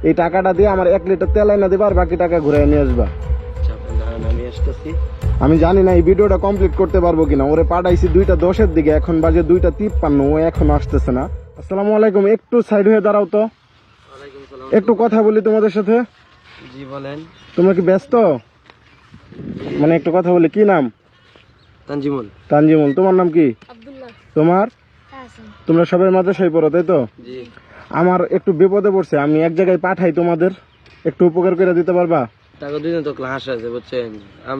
এই টাকাটা দিয়ে আমার 1 লিটার তেল এনে দিবা আর বাকি টাকা ঘুরে নিয়ে আসবা। আমি জানি না এই ভিডিওটা কমপ্লিট করতে পারবো কিনা। ওরে পাঠাইছি 2:10 দিকে, এখন বাজে 2:53, ও এখন আসতেছে না। আসসালামু আলাইকুম, একটু সাইড হয়ে দাঁড়াও তো, একটু কথা বলি তোমাদের সাথে। জি বলেন। তোমরা কি ব্যস্ত? মানে একটু কথা বলি। কি নাম? তানজিমুল। তানজিমুল। তোমার নাম কি? আব্দুল্লাহ। তোমার? তোমরা সবাই মাদ্রাসায় পড়ো তাই তো? জি। আমার একটু বিপদে পড়ছে, আমি এক জায়গায় পাঠাই, তোমাদের একটু উপকার করে দিতে পারবা? তাকে দুইজন তো ক্লাস আছে বুঝছেন,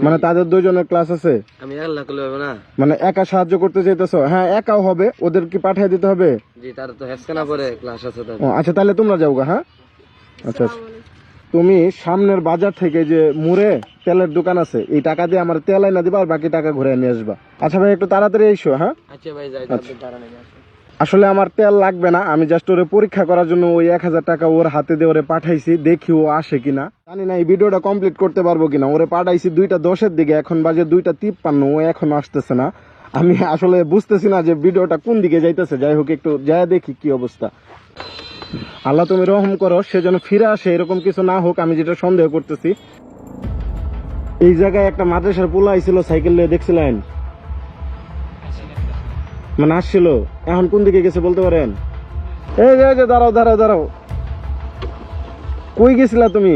মানে তাদের 2 জনের ক্লাস আছে, আমি আল্লাহ করলে হবে না। মানে একা সাহায্য করতে চাইতেছো? হ্যাঁ একাও হবে, ওদের কি পাঠিয়ে দিতে হবে? জি, তার তো হেসকানা পরে ক্লাস আছে তার। ও আচ্ছা, তাহলে তোমরা যাও গা। হ্যাঁ আচ্ছা, তুমি সামনের বাজার থেকে যে মুড়ে তেলের দোকান আছে, এই টাকা দিয়ে আমার তেল এনে দিবা আর বাকি টাকা ঘুরে নিয়ে আসবা। আচ্ছা ভাই, একটু তাড়াতাড়ি এসো। হ্যাঁ আচ্ছা ভাই, যাই আচ্ছা। তারা নেই আসে। আসলে আমার তেল লাগবে না, আমি জাস্ট ওরে পরীক্ষা করার জন্য ওই 1000 টাকা ওর হাতে দিয়ে ওরে পাঠাইছি, দেখি ও আসে কিনা। জানি না এই ভিডিওটা কমপ্লিট করতে পারবো কিনা। ওরে পাঠাইছি 2:10 দিকে, এখন বাজে 2:53, ও এখন আসতেছে না। আমি আসলে বুঝতেছি না যে ভিডিওটা কোন দিকে যাইতেছে। যাই হোক, একটু যায় দেখি কি অবস্থা। আল্লাহ তুমি রহম করো, সে যেন ফিরে আসে, এরকম কিছু না হোক, আমি যেটা সন্দেহ করতেছি। এই জায়গায় একটা মাদ্রাসার পোলা আইছিল সাইকেল নিয়ে, দেখছিলেন? মানে আসছিল, এখন কোন দিকে গেছে বলতে পারেন? এই যে দাঁড়াও দাঁড়াও দাঁড়াও, কই গেছিলা তুমি?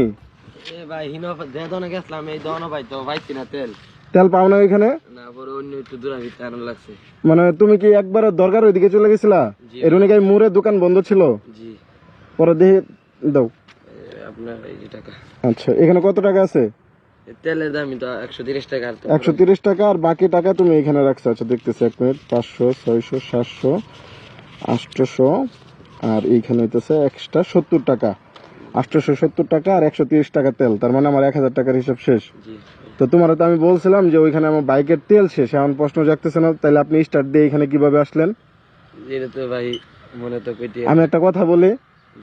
এ ভাই হিনো দে দনে গেছলাম, এই দনে ভাই তো পাইছি না তেল। তেল পাও না ওইখানে? না, পরে অন্য একটু দূরে ভিতরে আনন্দ লাগছে। মানে তুমি কি একবার দরকার ওইদিকে চলে গেছিলা? জি। এরুনিকাই মোড়ে দোকান বন্ধ ছিল, জি। পরে দেখে দাও। আপনার এই যে টাকা। আচ্ছা, এখানে কত টাকা আছে? তেলের দামই তো 130 টাকা। আর তো 130 টাকা, আর বাকি টাকা তুমি এখানে রাখছো। আচ্ছা দেখতেছি, 1 মিনিট। 500, 600, 700, 800, আর এইখানে হইতেছে এক্সট্রা 70 টাকা। 870 টাকা আর 130 টাকা তেল, তার মানে আমার 1000 টাকার হিসাব শেষ। জি। তো তোমার তো আমি বলছিলাম যে ওইখানে আমার বাইকের তেল শেষ, এখন প্রশ্ন জাগতেছে না, তাহলে আপনি স্টার্ট দিয়ে এখানে কিভাবে আসলেন? এটা তো ভাই মনে তো কইতে। আমি একটা কথা বলি,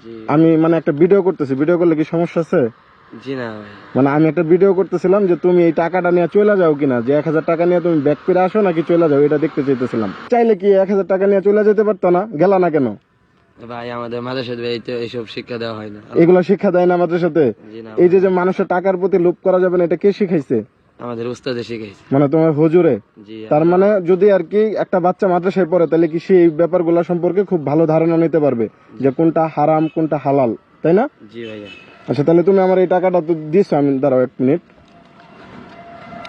জি। আমি মানে একটা ভিডিও করতেছি, ভিডিও করলে কি সমস্যা আছে? জি না ভাই। মানে আমি একটা ভিডিও করতেছিলাম যে তুমি এই টাকাটা নিয়ে চলে যাও কিনা, যে 1000 টাকা নিয়ে তুমি ব্যাক করে আসো নাকি চলে যাও, এটা দেখতে চাইতেছিলাম। চাইলে কি 1000 টাকা নিয়ে চলে যেতে পারতো না? গেলা না কেন? ভাই আমাদের মাদ্রাসায় ভাই তো এইসব শিক্ষা দেওয়া হয় না। এগুলো শিক্ষা দেয় না আমাদের সাথে? জি না। এই যে মানুষের টাকার প্রতি লোভ করা যাবে না, এটা কে শিখাইছে? আমাদের উস্তাদে শিখাইছে। মানে তোমার হুজুরে? জি। তার মানে যদি আর কি একটা বাচ্চা মাদ্রাসায় পড়ে, তাহলে কি সেই ব্যাপারগুলো সম্পর্কে খুব ভালো ধারণা নিতে পারবে যে কোনটা হারাম কোনটা হালাল, তাই না? জি ভাইয়া। আচ্ছা, তাহলে তুমি আমার এই টাকাটা তো দিছো, আমি দাঁড়াও 1 মিনিট,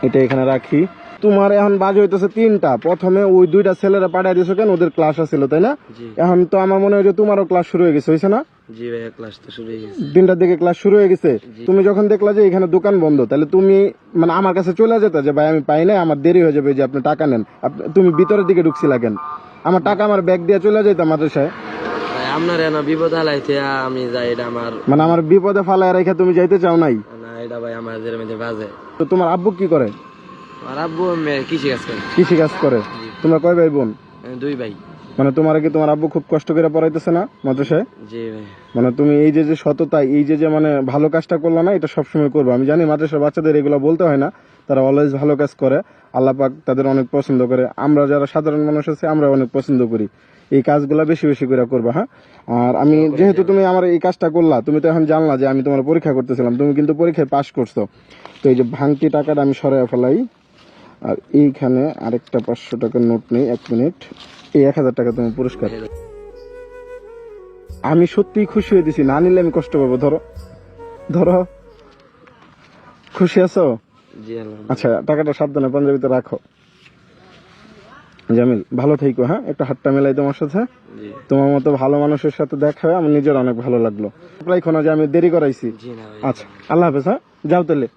এটা এখানে রাখি। তোমার এখন বাজে হইতেছে 3টা, প্রথমে ওই 2টা ছেলেরা পাঠিয়ে দিছো কেন? ওদের ক্লাস আছিল তাই না? জি। এখন তো আমার মনে হয় যে তোমারও ক্লাস শুরু হয়ে গেছে, হয়েছে না? জি ভাইয়া, ক্লাস তো শুরু হয়ে গেছে। 3টার দিকে ক্লাস শুরু হয়ে গেছে। জি। তুমি যখন দেখলা যে এখানে দোকান বন্ধ, তাহলে তুমি মানে আমার কাছে চলে যেতে যে ভাই আমি পাই না, আমার দেরি হয়ে যাবে, যে আপনি টাকা নেন। তুমি ভিতরের দিকে ঢুকছিলা কেন? আমার টাকা আমার ব্যাগ দিয়ে চলে যাইতাম মাদ্রাসায়। ভাই আপনার এনা বিপদ হালাইতে আমি যাই, এটা আমার মানে আমার বিপদে ফালায় রেখে তুমি যাইতে চাও নাই? না, এটা ভাই আমাদের মধ্যে বাজে। তো তোমার আব্বু কি করে? আর আব্বু কৃষি কাজ করে। কৃষি কাজ করে। তোমরা কয় ভাই বোন? 2 ভাই। মানে তোমার কি তোমার আব্বু খুব কষ্ট করে পড়াইতেছে না মাদ্রাসায়? জি ভাই। মানে তুমি এই যে যে সততা, এই যে যে মানে ভালো কাজটা করলা না, এটা সবসময় করবে। আমি জানি মাদ্রাসার বাচ্চাদের এগুলো বলতে হয় না, তারা অলওয়েজ ভালো কাজ করে, আল্লাহ পাক তাদের অনেক পছন্দ করে। আমরা যারা সাধারণ মানুষ আছে, আমরা অনেক পছন্দ করি। এই কাজগুলা বেশি বেশি করে করবা। হ্যাঁ, আর আমি যেহেতু তুমি আমার এই কাজটা করলা, তুমি তো এখন জানলা যে আমি তোমার পরীক্ষা করতেছিলাম, তুমি কিন্তু পরীক্ষায় পাশ করছো। তো এই যে ভাঙতি টাকাটা আমি সরাই ফেলাই, আর এইখানে আরেকটা 500 টাকার নোট নেই। 1 মিনিট, এই 1000 টাকা তোমার পুরস্কার। আমি সত্যিই খুশি হয়ে দিছি, না নিলে আমি কষ্ট পাবো। ধরো ধরো, খুশি আছো? জি আলহামদুলিল্লাহ। আচ্ছা, টাকাটা সাবধানে পাঞ্জাবিতে রাখো। জামিল, ভালো থেকো। হ্যাঁ, একটা হাতটা মেলাই তোমার সাথে। জি। তোমার মতো ভালো মানুষের সাথে দেখা হয়ে আমার নিজের অনেক ভালো লাগলো। প্রায় যে আমি দেরি করাইছি। জি না ভাই। আচ্ছা, আল্লাহ হাফেজ। হ্যাঁ, যাও তাহলে।